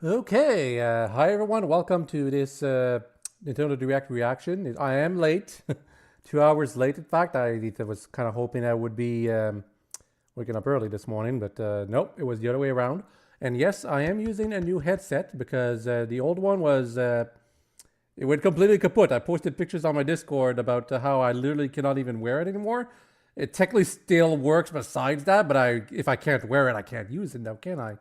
Okay, hi everyone. Welcome to this Nintendo Direct reaction. I am late, 2 hours late. In fact, I was kind of hoping I would be waking up early this morning, but nope, it was the other way around. And yes, I am using a new headset because the old one was it went completely kaput. I posted pictures on my Discord about how I literally cannot even wear it anymore. It technically still works besides that, but if I can't wear it, I can't use it now, can I?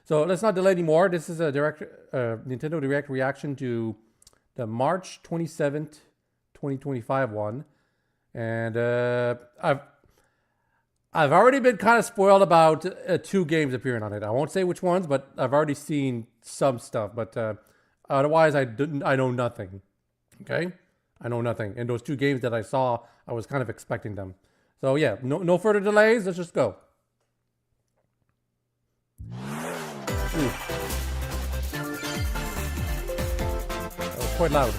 So let's not delay anymore. This is a Nintendo Direct reaction to the March 27th, 2025 one. And I've already been kind of spoiled about 2 games appearing on it. I won't say which ones, but I've already seen some stuff. But otherwise, I know nothing. Okay? I know nothing. And those 2 games that I saw, I was kind of expecting them. So yeah, no further delays. Let's just go. Ooh. That was quite loud.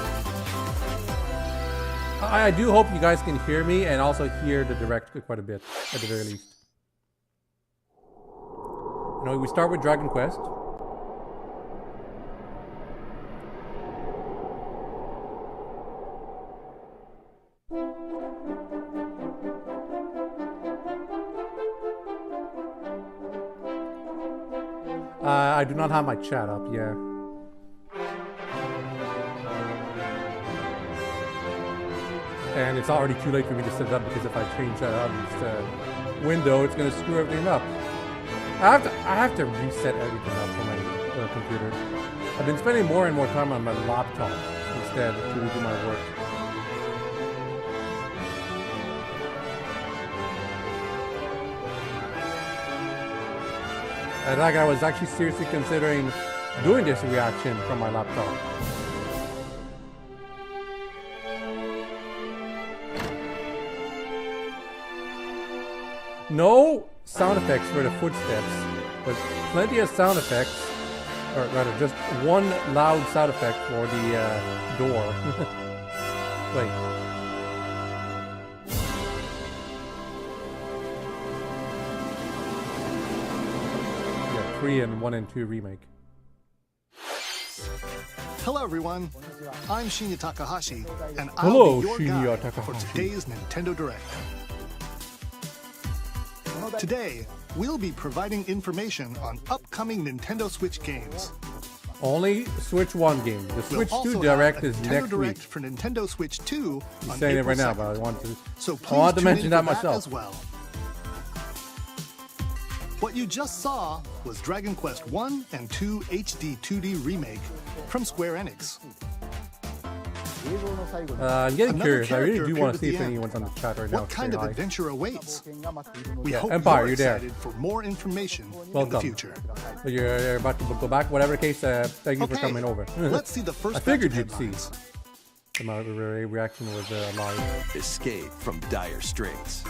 I do hope you guys can hear me and also hear the direct quite a bit, at the very least. You know, we start with Dragon Quest. I do not have my chat up, yeah. And it's already too late for me to set it up because if I change that up, window, it's going to screw everything up. I have to reset everything up on my computer. I've been spending more and more time on my laptop instead to do my work. And like I was actually seriously considering doing this reaction from my laptop. No sound effects for the footsteps, but plenty of sound effects, or rather just one loud sound effect for the door. Wait. 3 and 1 and 2 remake. Hello everyone, I'm Shinya Takahashi, and Hello, I'll be your Shinya guide for today's Nintendo Direct. Today, we'll be providing information on upcoming Nintendo Switch games. Only Switch 1 game. The Switch 2 Direct is next Direct week. for Nintendo Switch 2 I'm on saying April it right now, 2nd. but I want to. So I want to mention that that myself as well. What you just saw was Dragon Quest 1 and 2 HD 2D remake from Square Enix. I'm getting Another curious. I really do want to see if character anyone's on the chat right now. What kind of adventure awaits? We Yeah, hope Empire, you're you're there. excited for more information in the Welcome. future. You're about to go back. Whatever case, thank you for coming over. Let's see the first I figured batch you'd of see. headlines. My reaction was live. Escape from dire straits.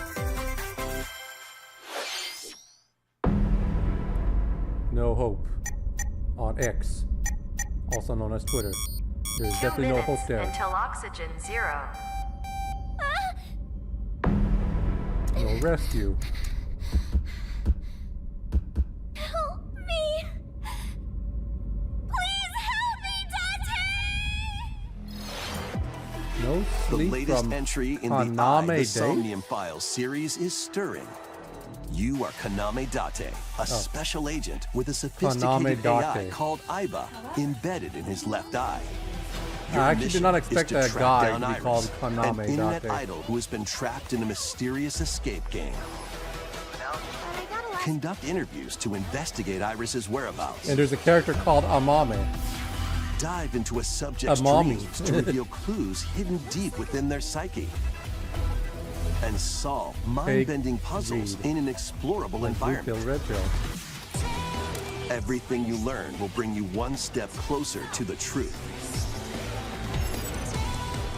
No hope on X, also known as Twitter. There's definitely no hope there. Until oxygen 0. No rescue. Help me! Please help me, Dante! No The sleep latest from entry in the Konami Day. Somnium Files series is stirring. You are Kaname Date, a special agent with a sophisticated Kaname AI Date. called Aiba embedded in his left eye. Your I actually did not mission expect is to a track guy down to be Iris, called an Konami internet Date. idol who has been trapped in a mysterious escape game. Conduct interviews to investigate Iris's whereabouts. And there's a character called Amame. Dive into a subject's Amami. dreams to reveal clues hidden deep within their psyche. And solve mind-bending puzzles read. in an explorable Blue pill, environment. red pill. Everything you learn will bring you one step closer to the truth.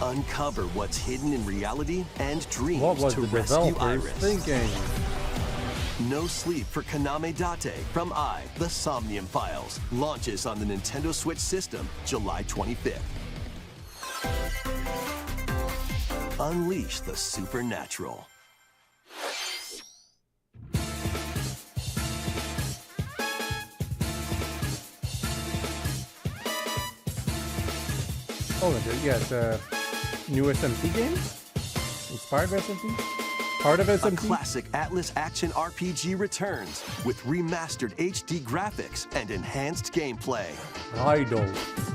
Uncover what's hidden in reality and dreams What was to the rescue developers Iris. thinking? No Sleep for Kaname Date from The Somnium Files launches on the Nintendo Switch system July 25th. Unleash the supernatural. Oh, yeah, it's a new SMT game? Inspired by SMT? Part of A SMT? classic Atlas action RPG returns with remastered HD graphics and enhanced gameplay. Idol.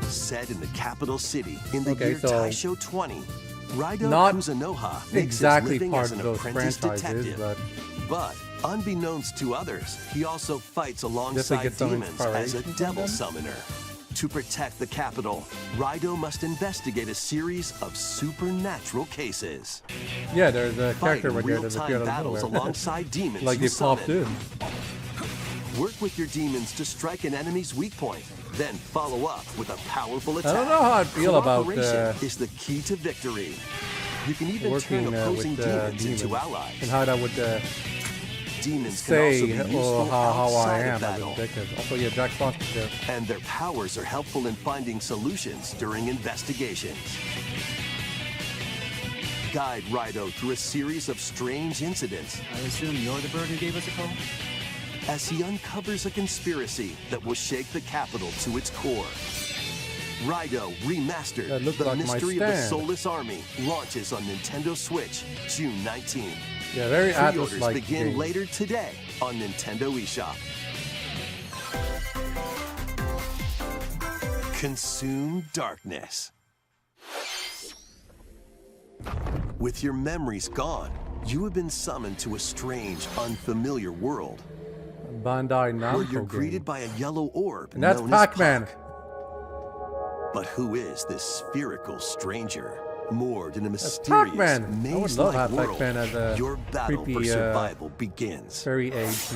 Set in the capital city in the Okay, year so Taisho 20, Raido not Kuzunoha makes exactly his living part as of an those apprentice franchises, detective. But unbeknownst to others, he also fights Definitely alongside get some demons as a inspiration from devil them. summoner. To protect the capital, Raido must investigate a series of supernatural cases. Yeah, there's a Fight character right there that real-time appeared out of battles nowhere. alongside demons Like you they popped summon. in. Work with your demons to strike an enemy's weak point, then follow up with a powerful I attack. don't know how I feel about Cooperation is the key to victory. You can even working turn opposing with demons demons into allies. and how that would Demons can say also be useful how I outside am of as a battle, detective. Also, yeah, Jack Frost is there. and their powers are helpful in finding solutions during investigations. Guide Raido through a series of strange incidents I assume you're the bird who gave us a call? as he uncovers a conspiracy that will shake the capital to its core. Raido Remastered, That looks The like my Mystery of the stand. Soulless Army, launches on Nintendo Switch June 19. Yeah, very Pre-orders Atlas-like begin game. later today on Nintendo eShop. Consume darkness. With your memories gone, you have been summoned to a strange, unfamiliar world Bandai where you're Namco greeted game. by a yellow orb And that's known Pac-Man. as Puck. But who is this spherical stranger? Moored in a mysterious, Pac-Man. I would love maze-like have world, Pac-Man as a your battle for creepy, survival begins. Very aged.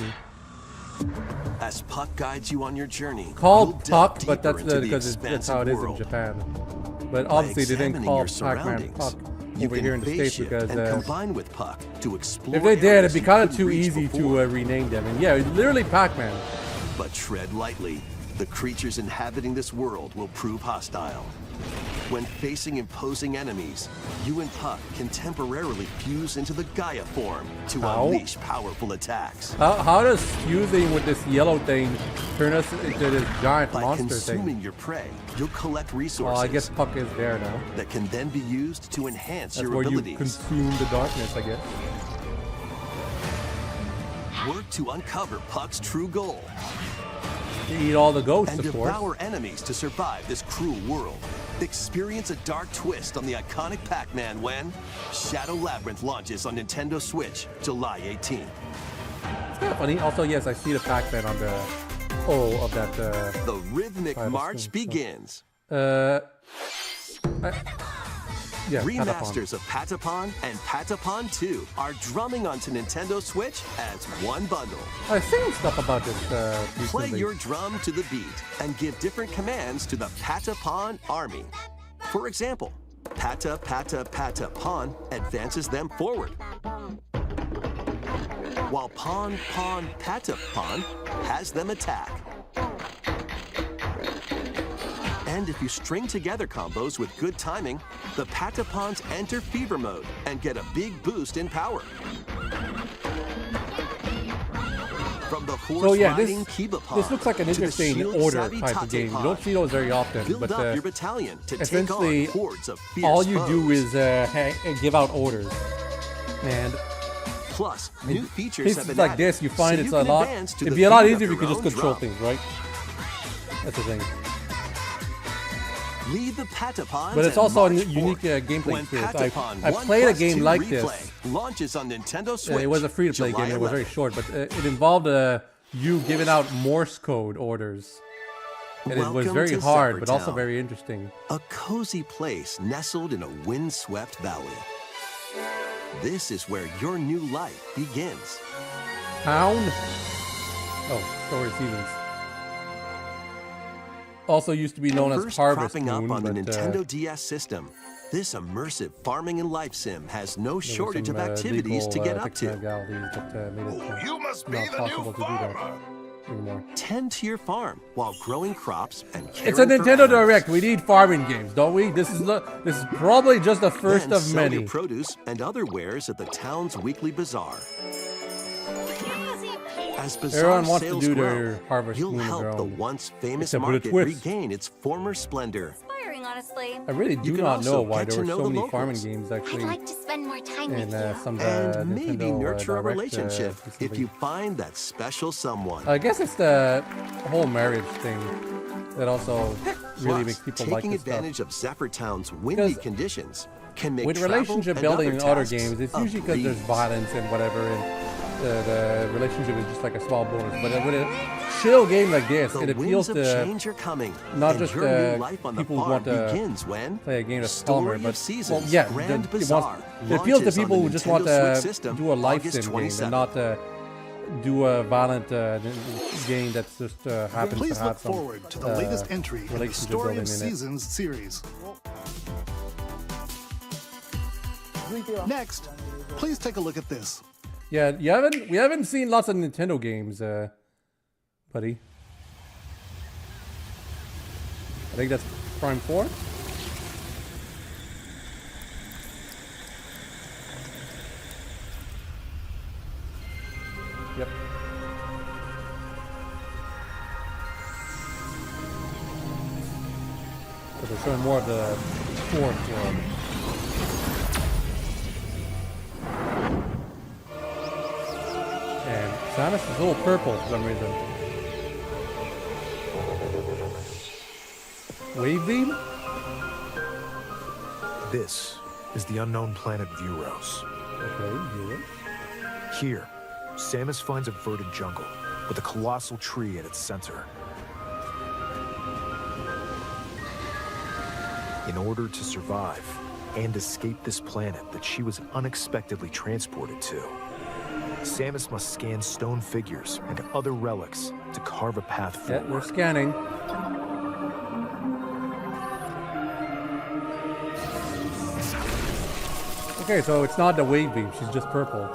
As Puck guides you on your journey, you'll Called delve Puck, but deeper that's into the because that's how it expansive is in world. Japan. But obviously they didn't examining call your Pac-Man surroundings, Puck You over can here in the phase States shift because and combine with Puck to explore if they did, areas it'd be you kind of couldn't too reach easy before. to rename them. And yeah, it's literally Pac-Man. But tread lightly. The creatures inhabiting this world will prove hostile. When facing imposing enemies, you and Puck can temporarily fuse into the Gaia form to How? unleash powerful attacks. How does fusing with this yellow thing turn us into this giant By monster consuming thing? your prey, you'll collect Well, resources I guess Puck is there now. that can then be used to enhance That's your where you abilities. consume the darkness, I guess. Work to uncover Puck's true goal You eat all the ghosts, and of course. devour enemies to survive this cruel world. Experience a dark twist on the iconic Pac-Man when Shadow Labyrinth launches on Nintendo Switch July 18th. It's kind of funny. Also, yes, I see the Pac-Man on the of that. The rhythmic Title march screen, so- begins. Yeah, Patapon. Remasters of Patapon and Patapon 2 are drumming onto Nintendo Switch as one bundle. I've seen stuff about this Play recently. your drum to the beat and give different commands to the Patapon army. For example, Pata Pata Patapon advances them forward, while Pon Pon Patapon has them attack. And if you string together combos with good timing, the Patapons enter fever mode and get a big boost in power. From the So yeah, horse-riding Kibapon this looks like an to the interesting shield order savvy type of game. You Tatepon, don't see those very often, build but up your battalion to take essentially on hordes of fierce all you do foes. is give out orders. And Plus, new features have pieces been like added, this, you find so it's you a can lot. advance to It'd the be a lot beat of easier if you your could just own control drum. things, right? That's the thing. Lead the Patapons But it's and also a march unique forth. gameplay When experience. Patapon I've 1 played a plus game 2 like replay this. launches on Nintendo Switch. It was a free-to-play July game. It was very 11th. short, but it involved you giving out Morse code orders. And it was Welcome very to hard, but also Zephyr very interesting. A cozy place nestled in a windswept valley. This is where your new life begins. Town? Oh, Story Seasons. Also used to be known as First Harvest cropping Moon, up on the but, Nintendo DS system, this immersive farming and life sim has no there were shortage some, of activities to legal, get up to. technicalities that made it You must be not the possible new to do that farmer. anymore. Tend to your farm while growing crops and caring It's a for Nintendo animals. Direct. We need farming games, don't we? This is probably just the first Then of sell your many. produce and other wares at the town's weekly bazaar. As bazaar Everyone wants to sales do grow, their Harvest you'll Moon of help their the own. once famous Except with a market twist. regain its former splendor. living honestly. I really do can not also know why get there to were know so the many farming locals. games I'd actually like to spend more time in with you. some And maybe Nintendo, nurture a Direct, relationship if recently. you find that special someone. I guess it's the whole marriage thing that also really Plus, makes people like taking this stuff. advantage of Zephyr Town's windy Because conditions can make With travel relationship and building in other tasks games, it's a usually because there's breeze. violence and whatever, and the relationship is just like a small bonus. But with a chill game like this, The it appeals winds of to change are coming, not and just your new life on the people who farm want to begins when play a game that's calmer, Story but of Seasons Grand it Bazaar appeals to launches on people the who just Nintendo want Switch to system do a life August sim game 27th. and not do a violent game that's just happens Please to have look some forward to the latest entry in the relationship Story building of in it. Seasons series. Next, please take a look at this. Yeah, we haven't seen lots of Nintendo games, buddy. I think that's Prime 4. Yep. So they're showing more of the fourth world. And Samus is a little purple for some reason. Wave beam? This is the unknown planet Vuros. Okay, viewers. Here, Samus finds a verdant jungle with a colossal tree at its center. In order to survive and escape this planet that she was unexpectedly transported to, Samus must scan stone figures and other relics to carve a path Yeah, forward. we're scanning. Okay, so it's not the wave beam, she's just purple.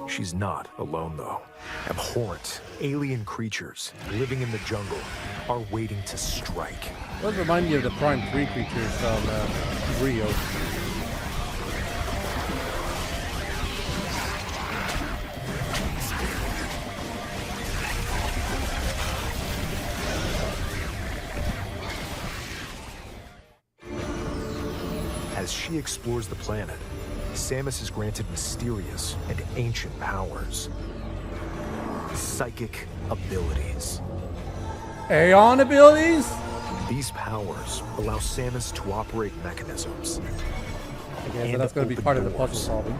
She's not alone, though. Abhorrent, alien creatures living in the jungle are waiting to strike. It does remind me of the Prime 3 creatures from Rio. As she explores the planet, Samus is granted mysterious and ancient powers. Psychic abilities. Aeon abilities? These powers allow Samus to operate mechanisms. Okay, so And that's going to be open part of the doors. puzzle solving.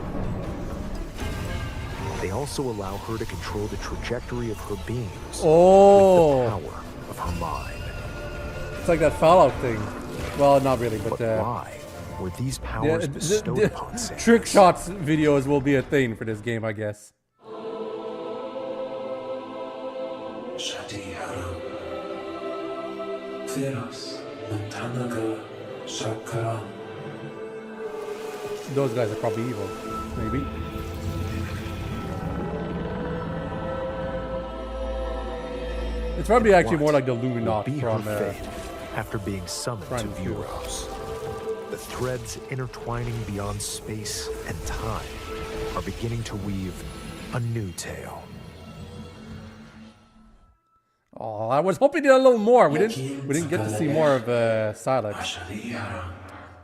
They also allow her to control the trajectory of her beams Oh, with the power of her mind. it's like that Fallout thing. Well, not really, but But why were these yeah, powers bestowed upon Samus? trick shots videos will be a thing for this game, I guess. Those guys are probably evil, maybe. It's probably actually more like the Will Illuminati be from her fate after being summoned to Prime 2. Vuros. The threads intertwining beyond space and time are beginning to weave a new tale. Oh, I was hoping to get a little more. We didn't get to see more of Silex.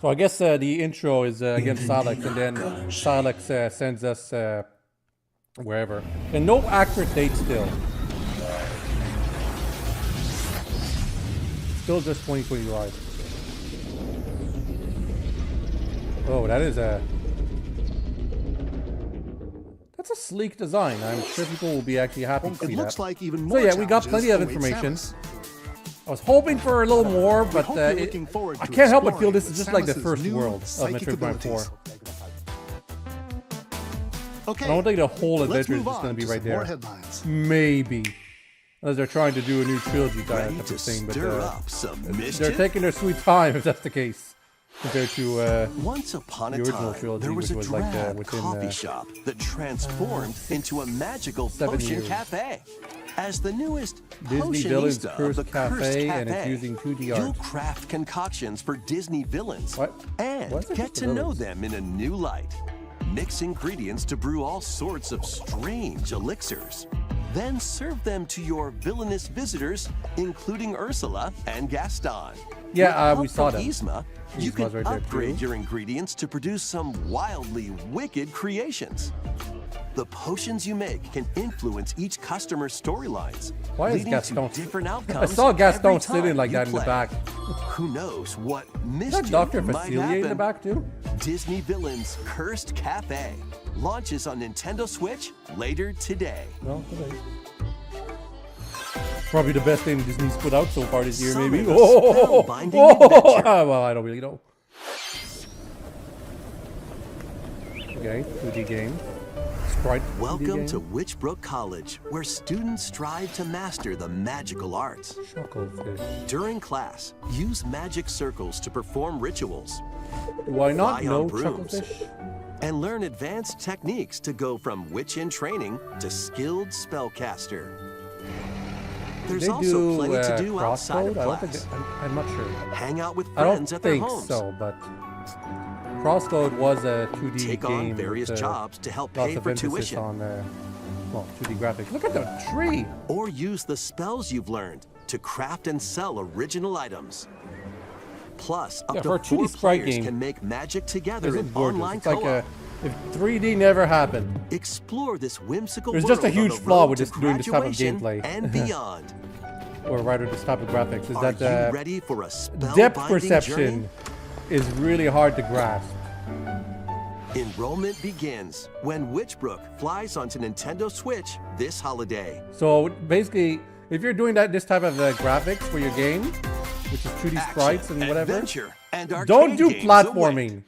So I guess the intro is against Silex, and then Silex sends us wherever. And no accurate date still. Still just 2025. Oh, that is a... That's a sleek design. I'm sure people will be actually happy to see It that. looks like even So more yeah, we got challenges plenty of await information. Samus. I was hoping for a little more, but hope you're looking forward I to can't help but feel exploring this is just like the Samus's first new world of psychic Metroid Prime 4. abilities. Okay, I don't think the whole let's adventure is move just going on to be to right some more there. headlines. Maybe. Unless they're trying to do a new trilogy Ready type to of thing, but stir up some they're mischief? taking their sweet time if that's the case. Compared to Once upon a the original time, trilogy, there was a which was like, drab within, coffee shop that transformed into a magical 7 potion years. cafe. As the newest Disney Villains potionista of Cursed the Cafe, Cursed and it's Cafe, using 2D art. you'll craft concoctions for Disney villains What? and Why is it get just to the know villains? them in a new light. Mix ingredients to brew all sorts of strange elixirs. Then serve them to your villainous visitors, including Ursula and Gaston. Yeah, With we help saw from them. Yzma, you Yzma's can right there, upgrade too. your ingredients to produce some wildly wicked creations. The potions you make can influence each customer's storylines, Why is leading Gaston? to different I outcomes. saw Gaston every sitting time like you that in the play. back. Who knows what Is mischief that Dr. might Facilier happen? in the back too? Disney Villains Cursed Cafe launches on Nintendo Switch later today. No, today. Probably the best thing Disney's put out so far this year, Summon maybe. a Oh, spellbinding adventure. well, I don't really know. Okay, 2D game. Sprite 2D Welcome game. to Witchbrook College, where students strive to master the magical arts. Chucklefish. During class, use magic circles to perform rituals Do I not Fly on know brooms. Chucklefish? and learn advanced techniques to go from witch in training to skilled spellcaster. There's They also do plenty to do outside of Crosscode? I don't class. think I'm not sure. Hang out with I don't friends at their think homes. so, but Crosscode was a 2D Take game on various with, jobs to help lots pay of for emphasis tuition. on well, 2D graphics. Look at the tree. Or use the spells you've learned to craft and sell original items. Plus, up Yeah, to for a 2D 4 sprite players game, can make magic together This is in gorgeous. online It's like co-op. if 3D never happened. Explore this whimsical There's world just a huge on the flaw road with to this- doing this type of graduation gameplay. and beyond. Or rather, this type of graphics is Are that you ready for a depth spellbinding perception journey? is really hard to grasp. Enrollment begins when Witchbrook flies onto Nintendo Switch this holiday. So basically, if you're doing this type of graphics for your game, which is 2D sprites and whatever, adventure, and arcade don't do games platforming.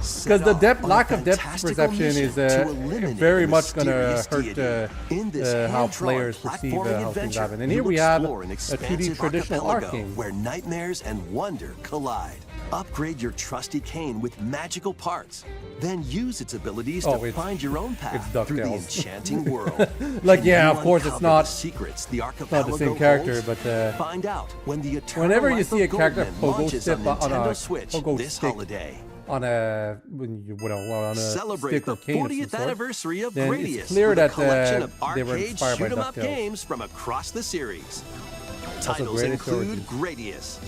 Set Because the off depth, on lack a of depth fantastical perception is mission to eliminate very a much going to mysterious hurt deity. In this how hand-drawn players perceive platforming how things adventure, happen. And you here we have a explore an 2D expansive traditional archipelago art game. where nightmares and wonder collide. Upgrade your trusty cane with magical parts. Then use its abilities Oh, to it's- find your own path it's through the DuckTales. enchanting world. Like, Can yeah, you of course, it's uncover not- the secrets the not the archipelago same character, holds? but Find out when the Eternal whenever you Life see a of character Goldman pogo launches stick on on Nintendo a Switch pogo this stick holiday. on a on a Celebrate stick or the cane of some 40th sort, anniversary of then Gradius it's clear with that a collection of they were arcade inspired by shoot-'em-up DuckTales. games from across the series. Titles Gradius include Origins. Gradius,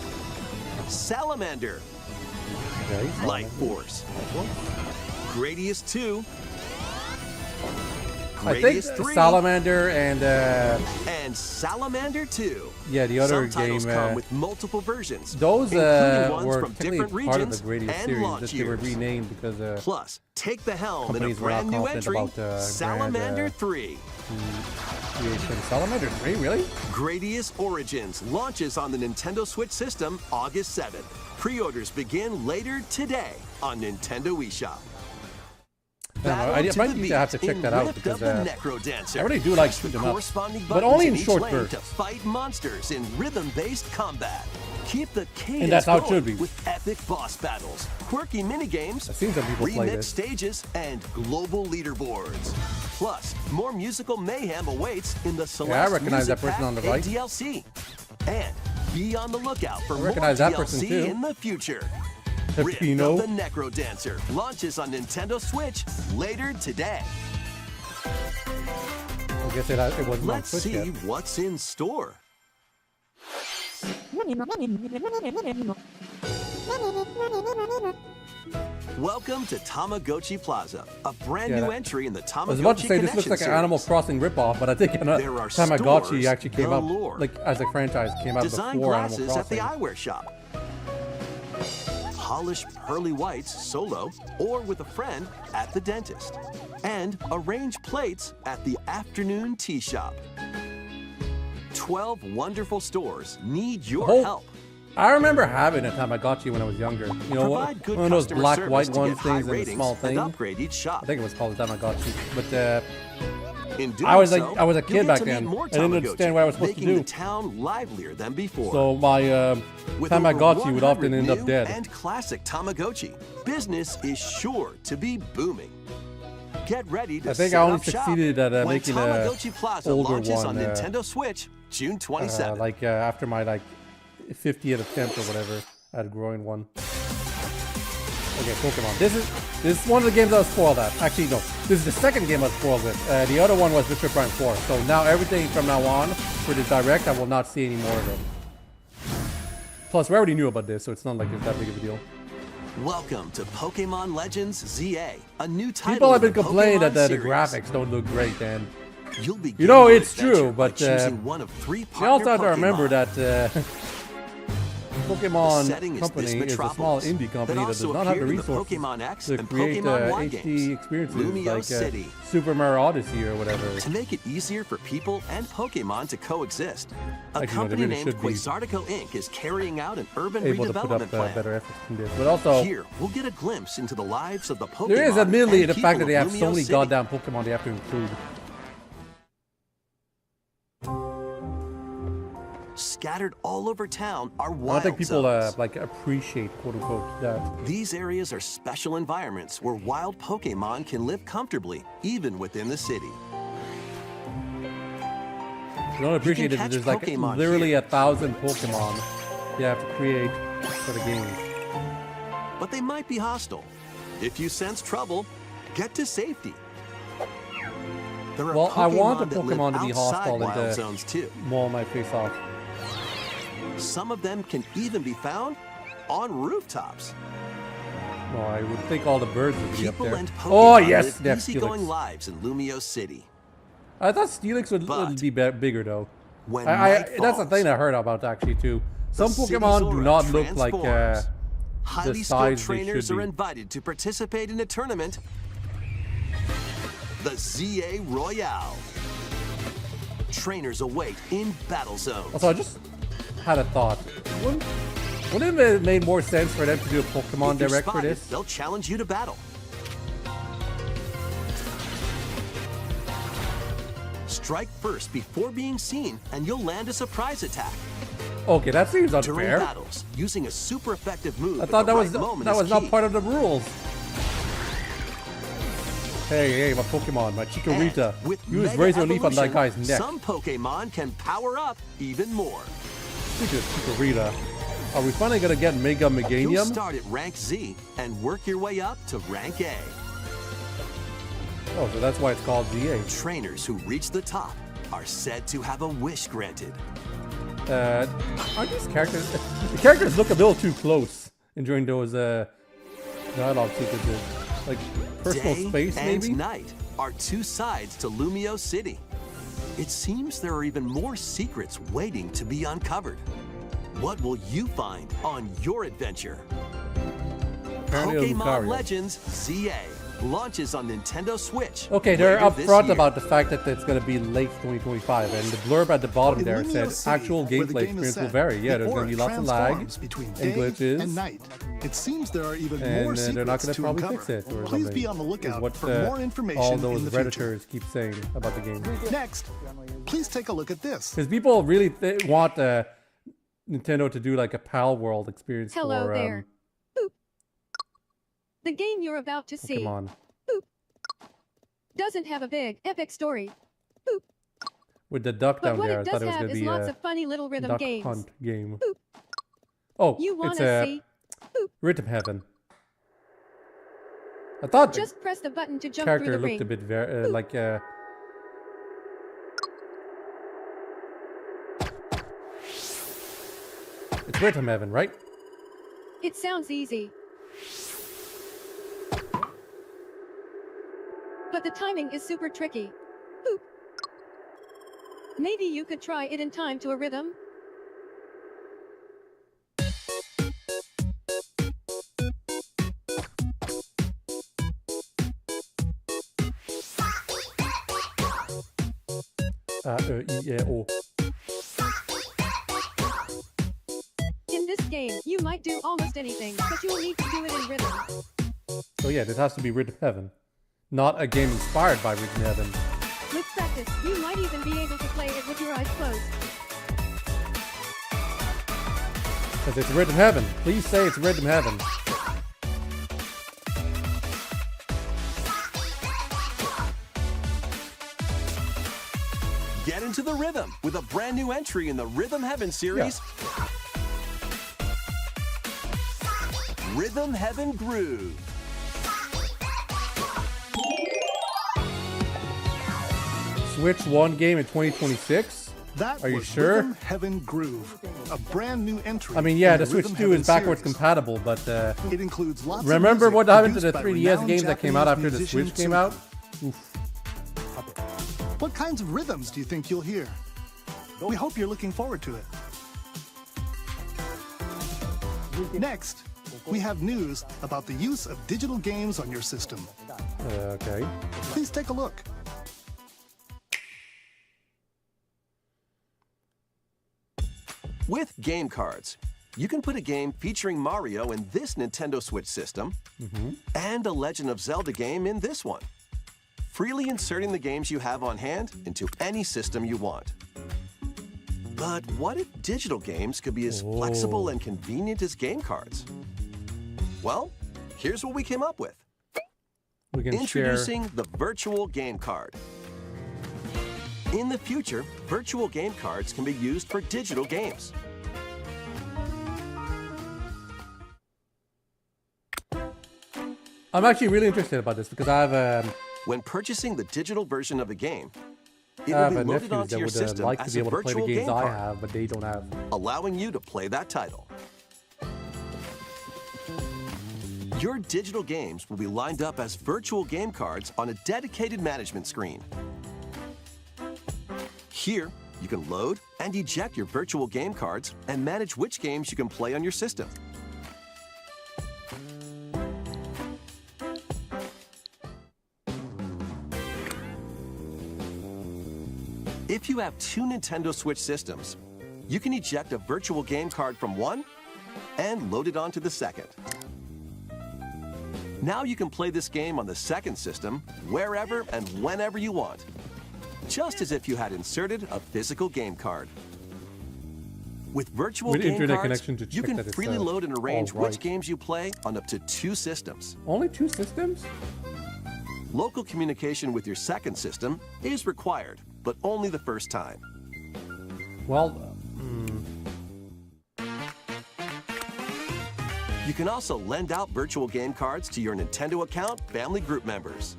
Salamander, Okay, Light Force, Gradius 2, I think Gradius 3, Salamander and and Salamander 2. yeah, the other Some titles game. come with multiple versions, Those including ones were from technically different part of regions the Gradius and series, launch just they were years. renamed because Plus, take the helm in a companies were not brand new confident entry, about brand, Salamander 3. creation. Salamander 3, really? Gradius Origins launches on the Nintendo Switch system August 7th. Pre-orders begin later today on Nintendo eShop. I might need to have to check that out because I really do like shoot 'em ups, but only in short bursts. To fight monsters in rhythm-based combat. Keep the cadence And that's how it going should be. with epic boss battles, quirky minigames, I've seen some people play remix this. stages, and global leaderboards. Plus, more musical mayhem awaits in the Celeste recognize that Music person on the Pack right. DLC. And be on the lookout for more recognize that person DLC too. in the future. The Rift Pino. of the Necro Dancer launches on Nintendo Switch later today. I guess it wasn't on Let's Switch see yet. what's in store. Welcome to Tamagotchi Plaza, a brand Yeah, new that- entry in the I was about to Tamagotchi say this looks like an Connection Animal series. Crossing ripoff, but I think There are Tamagotchi stores actually came out galore. like as a franchise came out Design before Animal glasses at the Crossing. eyewear shop. Polish pearly whites solo or with a friend at the dentist. And arrange plates at the afternoon tea shop. 12 wonderful stores need your Oh, help. I remember having a Tamagotchi when I was younger. You know, Provide good one of those customer black service white to one get high things and a ratings small and thing. I upgrade each shop. think it was called a Tamagotchi, but In doing I was so, I was a you'll kid get back to meet then. more I didn't understand Tamagotchi, what I was supposed to making do. the town livelier than before. So my With over Tamagotchi would often 100 end up new dead. And classic Tamagotchi. Business is sure to be booming. Get ready to I think set I only up shop succeeded at when making a Tamagotchi Plaza older launches one, on Nintendo Switch June 27th. after my 50th attempt or whatever at growing one. Okay, Pokemon. This is one of the games I was spoiled at. Actually, no. This is the second game I was spoiled with. The other one was Metroid Prime 4. So now everything from now on for the Direct, I will not see any more of it. Plus, we already knew about this, so it's not like it's that big of a deal. Welcome to Pokemon Legends ZA, a new title. People have been in the complaining Pokemon that the series. graphics don't look great, and You'll begin you know your it's true, adventure by but choosing one of 3 you partner also have to Pokemon. remember that The Pokemon setting Company this is a small Metropolis indie company that does also not have the appeared in resources Pokemon X to and create Pokemon Y HD games. experiences Lumio like City. Super Mario Odyssey or whatever. To make it easier for people and Pokemon to coexist, a Actually, no, they company really named should be Quasartico Inc. is carrying out an urban Able to put redevelopment up plan. better efforts than this, but also Here, we'll get a glimpse into the lives of the Pokemon. there is admittedly and the fact that people they have of so Lumio many City. goddamn Pokemon they have to include. Scattered all over town are I don't wild think people zones. like appreciate quote unquote that. These areas are special environments where wild Pokemon can live comfortably, even within the city. You don't appreciate it. catch There's like Pokemon literally here. 1,000 Pokemon you have to create for the game. But they might be hostile. If you sense trouble, get to safety. There are Well, I want the that live Pokemon to be outside hostile and wild to zones too. maul my face off. Some of them can even be found on rooftops. Well, I would think all the birds would be up People there. and Pokemon Oh yes, live they have easygoing Steelix. lives in Lumio City. I thought Steelix would But be bigger though. When I night that's the falls, thing I heard about actually too. Some the city's Pokemon do aura not look like transforms. Highly skilled size they trainers should are be. invited to participate in a tournament, the ZA Royale. Trainers await in battle zones. Also, I just had a thought. Wouldn't it have made more sense for them to do a Pokemon If you're Direct for spotted, this? they'll challenge you to battle. Strike first before being seen, and you'll land a surprise attack. Okay, that seems During unfair. battles, using a super effective move. I at thought the that right was moment that is was not key. part of the rules. Hey, my Pokemon, my And Chikorita. with Use Mega Razor Leaf on that Evolution, guy's neck. Some Pokemon can power up even more. Speaking of Chikorita, are we finally gonna get Mega You'll Meganium? start at rank Z and work your way up to rank A. Oh, so that's why it's called ZA. Trainers who reach the top are said to have a wish granted. Aren't these characters? The characters look a little too close during those dialogue sequences. Like personal Day space, and maybe. night are 2 sides to Lumio City. It seems there are even more secrets waiting to be uncovered. What will you find on your adventure? Apparently a Pokemon Lucario. Legends ZA launches on Nintendo Switch. Okay, they're later this upfront year. about the fact that it's going to be late 2025, and the blurb at the bottom In there Lumio said City, actual where the gameplay game is experience will set, vary. Yeah, the there's going to be aura lots of lag transforms between and day glitches, and night. It seems there are even and more secrets they're not going to to probably uncover. fix it or Please something. be on the is lookout what, for more information all those in the future. Redditors keep saying about the game. Next, please take a look at this. Because people really want Nintendo to do like a PAL World experience Hello for there. Boop. The game you're about to see Pokemon. doesn't have a big, epic story. Boop. With the duck But down what there, I it thought does it was have going to is be lots a of funny little rhythm duck games. hunt game. Boop. Oh, You it's wanna see? Rhythm Heaven. I thought the Just press the button to jump character through the looked a ring. bit like it's Rhythm Heaven, right? It sounds easy. But the timing is super tricky. Boop. Maybe you could try it in time to a rhythm. A-E-I-O. In this game, you might do almost anything, but you'll need to do it in rhythm. So yeah, this has to be Rhythm Heaven, not a game inspired by Rhythm Heaven. With practice, you might even be able to play it with your eyes closed. Because it's Rhythm Heaven. Please say it's Rhythm Heaven. Get into the rhythm with a brand new entry in the Rhythm Heaven series. Rhythm Heaven Groove. Switch 1 game in 2026? That Are you was sure? Rhythm Heaven Groove, a brand new entry. I mean, yeah, in the Switch Rhythm 2 Heaven is backwards series. compatible, but It includes lots remember of what music happened to the produced by 3DS renowned games that came out Japanese after the musician Switch came Tsuka. out? What kinds of rhythms do you think you'll hear? We hope you're looking forward to it. Next, we have news about the use of digital games on your system. Okay. Please take a look. With game cards, you can put a game featuring Mario in this Nintendo Switch system and a Legend of Zelda game in this one, freely inserting the games you have on hand into any system you want. But what if digital games could be as flexible and convenient as game cards? Well, here's what we came up with. We can Introducing the virtual game card. In the future, virtual game cards can be used for digital games. I'm actually really interested about this because I have When purchasing the digital version of a game, it I will have be loaded nephews onto that your would system like to as be a able to play the virtual games game I card, have, but they don't have. allowing you to play that title. Your digital games will be lined up as virtual game cards on a dedicated management screen. Here, you can load and eject your virtual game cards and manage which games you can play on your system. If you have two Nintendo Switch systems, you can eject a virtual game card from one and load it onto the second. Now you can play this game on the second system wherever and whenever you want, just as if you had inserted a physical game card. With virtual With game internet cards, connection to you check can that it's, freely load and arrange all which right. games you play on up to 2 systems. Only 2 systems? Local communication with your second system is required, but only the first time. Well, You can also lend out virtual game cards to your Nintendo account family group members.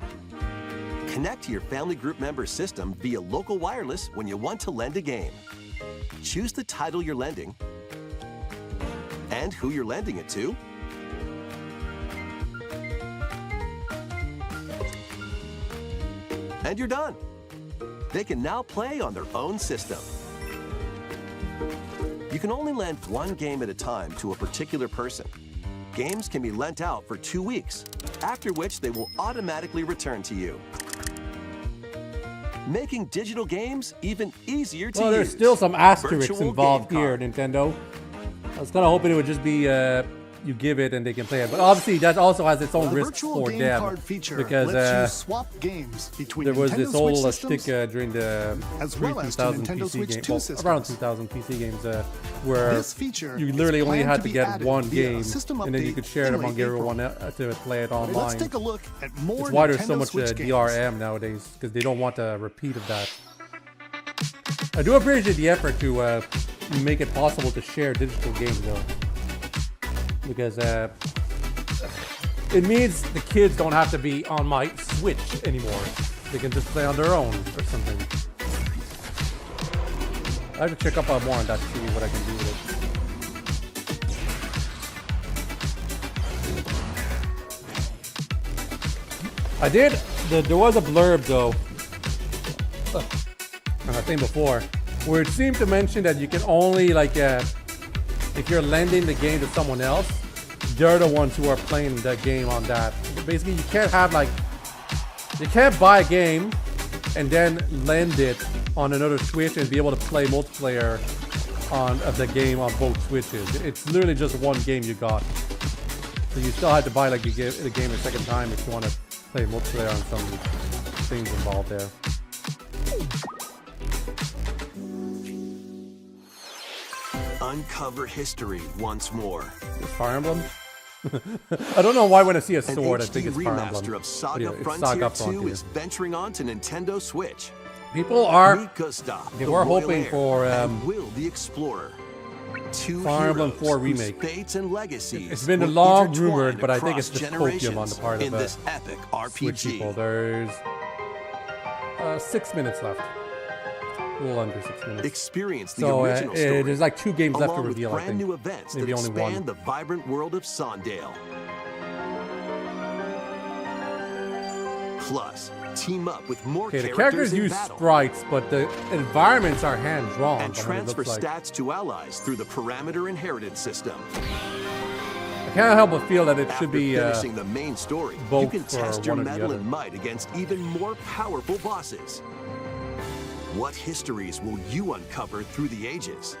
Connect to your family group member system via local wireless when you want to lend a game. Choose the title you're lending and who you're lending it to. And you're done. They can now play on their own system. You can only lend one game at a time to a particular person. Games can be lent out for 2 weeks, after which they will automatically return to you. Making digital games even easier to well, use. there's still some asterisks Virtual involved game here, card. Nintendo. I was kind of hoping it would just be you give it and they can play it, but obviously that also has its own The risks virtual for game them card feature because lets you swap games between there was Nintendo this Switch whole systems stick during the as well as to 2000 Nintendo PC Switch game, 2 well, systems. around 2000 PC games where This feature you is literally only planned had to to be get added one via a game system and then you update could share it in among late April. everyone to play it online. Let's take a look at more It's why there's Nintendo so much Switch games. DRM nowadays because they don't want a repeat of that. I do appreciate the effort to make it possible to share digital games though, because it means the kids don't have to be on my Switch anymore. They can just play on their own or something. I have to check up on more on that to see what I can do with it. I did. There was a blurb though. I think before, where it seemed to mention that you can only if you're lending the game to someone else, they're the ones who are playing the game on that. Basically, you can't have you can't buy a game and then lend it on another Switch and be able to play multiplayer of the game on both Switches. It's literally just one game you got. So you still have to buy the game a second time if you want to play multiplayer on some things involved there. Uncover history once more. It's Fire Emblem? I don't know why when I see a An sword I HD think it's Fire Emblem. remaster of But Saga yeah, it's Frontier Saga 2 Frontier. is venturing on to Nintendo Switch. People are Meet Gustav, they the were royal hoping heir, for, and Will the Explorer. two Fire Emblem heroes 4 whose remake. fates and legacies It's been will long intertwine rumored, but I think it's across just copium on the generations part in of this epic Switch people. RPG. There's 6 minutes left. A little under 6 minutes. Experience the So original story, there's like 2 games left to along with reveal, I brand think. new events Maybe that only expand one. the vibrant world of Sondale. Plus, team up with more Okay, the characters characters in use battle sprites, but the environments are hand-drawn. and from what it transfer looks like. stats to allies through the parameter inheritance system. I can't help but feel that it After should be finishing the main story, you both can for test your one or the mettle other. and might against even more powerful bosses. What histories will you uncover through the ages?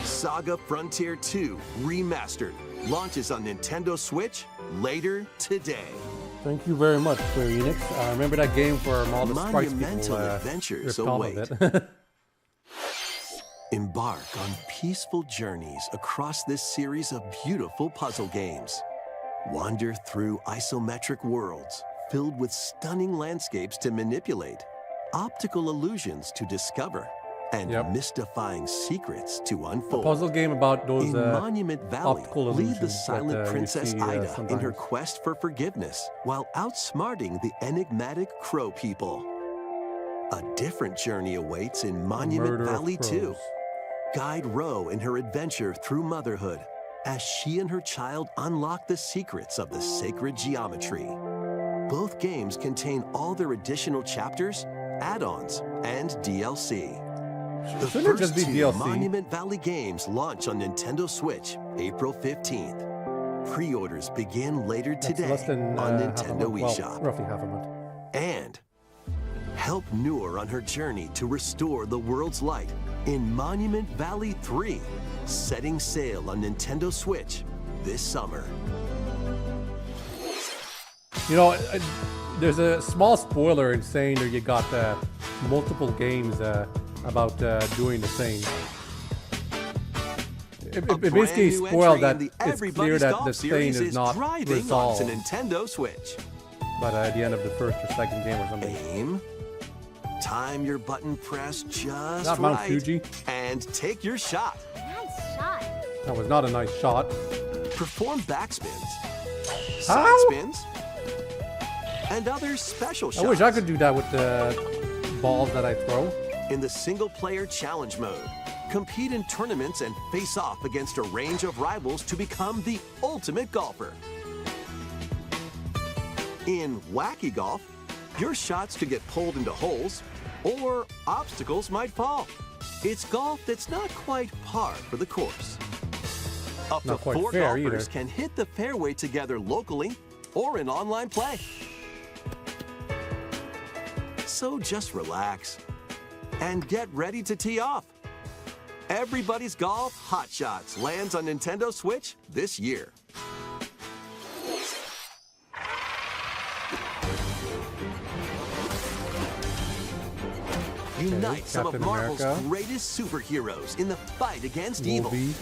Saga Frontier 2 Remastered launches on Nintendo Switch later today. Thank you very much, Square Enix. I remember that game for all the sprites Monumental people adventures ripped off await. of it. Embark on peaceful journeys across this series of beautiful puzzle games. Wander through isometric worlds filled with stunning landscapes to manipulate, optical illusions to discover, and Yep. mystifying secrets to A unfold. puzzle game about those In Monument Valley, optical lead the illusions silent that, you Princess see, Ida in her sometimes. quest for forgiveness while outsmarting the enigmatic Crow people. A different journey awaits in Monument Murder of Valley too. Crows. Guide Ro in her adventure through motherhood as she and her child unlock the secrets of the sacred geometry. Both games contain all their additional chapters, add-ons, and DLC. The Shouldn't it first just be two DLC? Monument Valley games launch on Nintendo Switch April 15th. Pre-orders begin later That's today less than on half a Nintendo month. Well, eShop. roughly half a month. And help Noor on her journey to restore the world's light in Monument Valley 3, setting sail on Nintendo Switch this summer. You know, there's a small spoiler in saying that you got multiple games about doing the same. It A basically brand new spoiled entry that in the it's clear Everybody's that Golf this thing series is not driving resolved onto Nintendo Switch. but at the end of the first or second game or something. Aim, time your button press just Not Mount right, Fuji. and take your shot. Nice shot. That was not a nice shot. Perform backspins, How? side spins, and other special shots. I wish I could do that with the balls that I throw. In the single-player challenge mode, compete in tournaments and face off against a range of rivals to become the ultimate golfer. In Wacky Golf, your shots could get pulled into holes, or obstacles might fall. It's golf that's not quite par for the course. Up Not to quite 4 fair golfers either. can hit the fairway together locally or in online play. So just relax and get ready to tee off. Everybody's Golf Hot Shots lands on Nintendo Switch this year. Unite some of Captain Marvel's America. greatest superheroes in the fight against evil. Movie.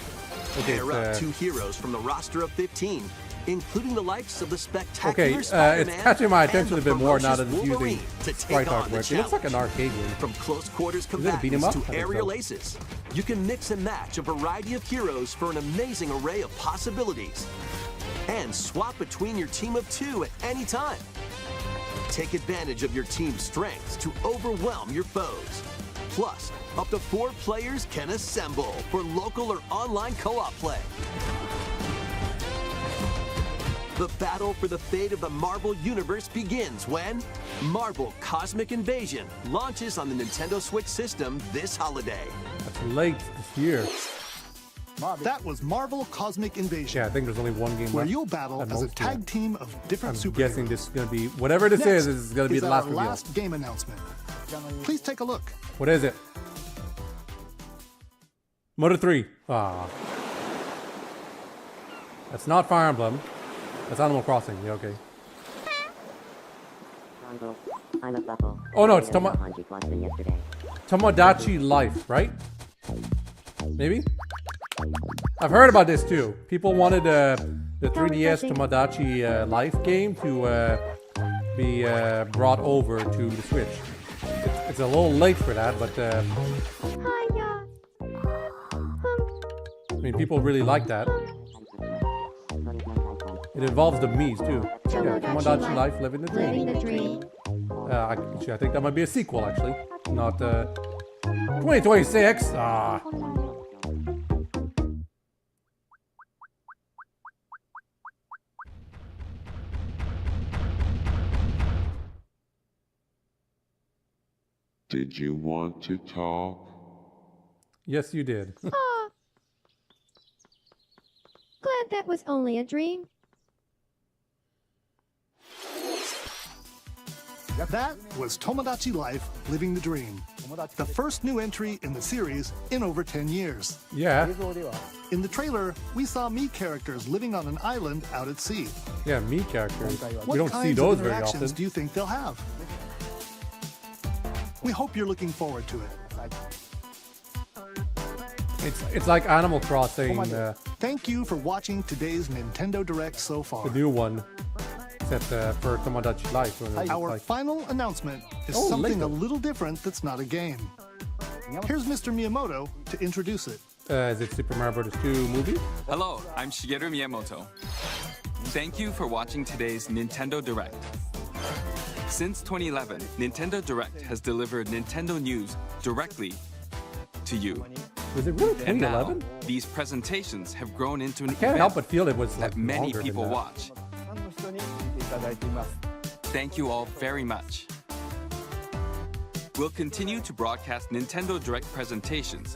Okay, Pair up it's, 2 heroes from the roster of 15, including the likes of the spectacular okay, Spider-Man it's catching my and attention the a bit more now that ferocious it's using Wolverine to take on WhiteHawke the work. It looks like an challenge. arcade game. From close quarters it a beat 'em combatants up? to I think aerial so. aces, you can mix and match a variety of heroes for an amazing array of possibilities. And swap between your team of 2 at any time. Take advantage of your team's strengths to overwhelm your foes. Plus, up to 4 players can assemble for local or online co-op play. The battle for the fate of the Marvel Universe begins when Marvel Cosmic Invasion launches on the Nintendo Switch system this holiday. That's late this year. That was Marvel Cosmic Invasion, Yeah, I think there's only one game where left. you'll battle at as a most, tag yeah. team of different I'm superheroes. guessing this is going to be, whatever this Next is going to be the our last reveal. last game announcement. Please take a look. What is it? Motor 3. Ah. That's not Fire Emblem. That's Animal Crossing. Yeah, okay. I'm a bubble. Oh, no, it's yesterday. Tomodachi Life, right? Maybe? I've heard about this too. People wanted the 3DS Tomodachi Life game to be brought over to the Switch. It's a little late for that, but mean, people really like that. It involves the Mii's too. Yeah, Tomodachi Life, Living the Living Dream. the dream. I think that might be a sequel, actually. Not 2026. Ah. Did you want to talk? Yes, you did. Aw. Glad that was only a dream. That was Tomodachi Life, Living the Dream. The first new entry in the series in over 10 years. Yeah. In the trailer, we saw Mii characters living on an island out at sea. Yeah, Mii characters. What We don't see kinds those of very interactions often. do you think they'll have? We hope you're looking forward to it. It's like Animal Crossing, Thank you for watching today's Nintendo Direct so far. the new one. Except for Tomodachi Life. Our final announcement is Oh, something Lego. a little different that's not a game. Here's Mr. Miyamoto to introduce it. Is it Super Mario Bros. 2 movie? Hello, I'm Shigeru Miyamoto. Thank you for watching today's Nintendo Direct. Since 2011, Nintendo Direct has delivered Nintendo news directly to you. Was it really And now, 2011? these presentations have grown into an Can't event help but feel it was like that many longer than people that. watch. Thank you all very much. We'll continue to broadcast Nintendo Direct presentations,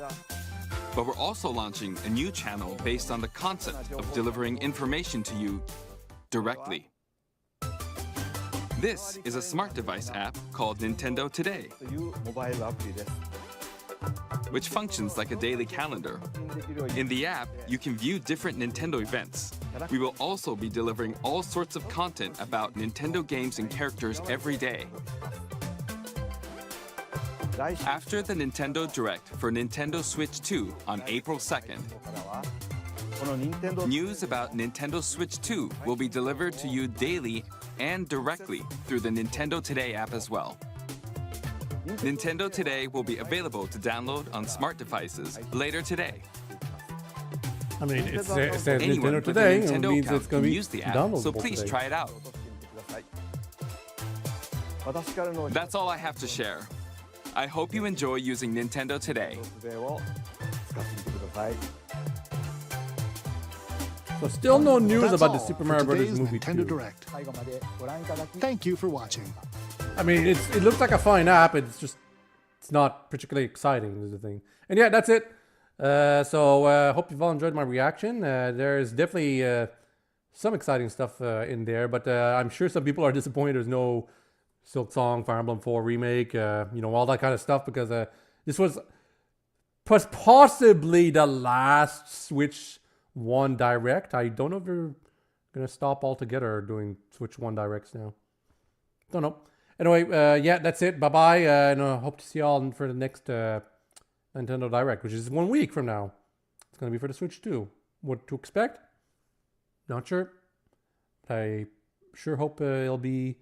but we're also launching a new channel based on the concept of delivering information to you directly. This is a smart device app called Nintendo Today, which functions like a daily calendar. In the app, you can view different Nintendo events. We will also be delivering all sorts of content about Nintendo games and characters every day. After the Nintendo Direct for Nintendo Switch 2 on April 2nd, news about Nintendo Switch 2 will be delivered to you daily and directly through the Nintendo Today app as well. Nintendo Today will be available to download on smart devices later today. I mean, it says Anyone Nintendo with Today, a it Nintendo means account it's going can to be use the app, downloadable so please today. try it out. That's all I have to share. I hope you enjoy using Nintendo Today. So still no news That's about the all Super for Mario Bros. today's movie Nintendo 2. Direct. Thank you for watching. I mean, it looks like a fine app. It's not particularly exciting is the thing. And yeah, that's it. So hope you've all enjoyed my reaction. There's definitely some exciting stuff in there, but I'm sure some people are disappointed there's no Silk Song, Fire Emblem 4 remake, all that kind of stuff, because this was possibly the last Switch 1 Direct. I don't know if they're going to stop altogether doing Switch 1 Directs now. Don't know. Anyway, yeah, that's it. Bye-bye, and I hope to see you all for the next Nintendo Direct, which is 1 week from now. It's going to be for the Switch 2. What to expect? Not sure. I sure hope it'll be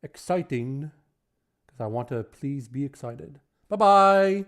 exciting, because I want to please be excited. Bye-bye!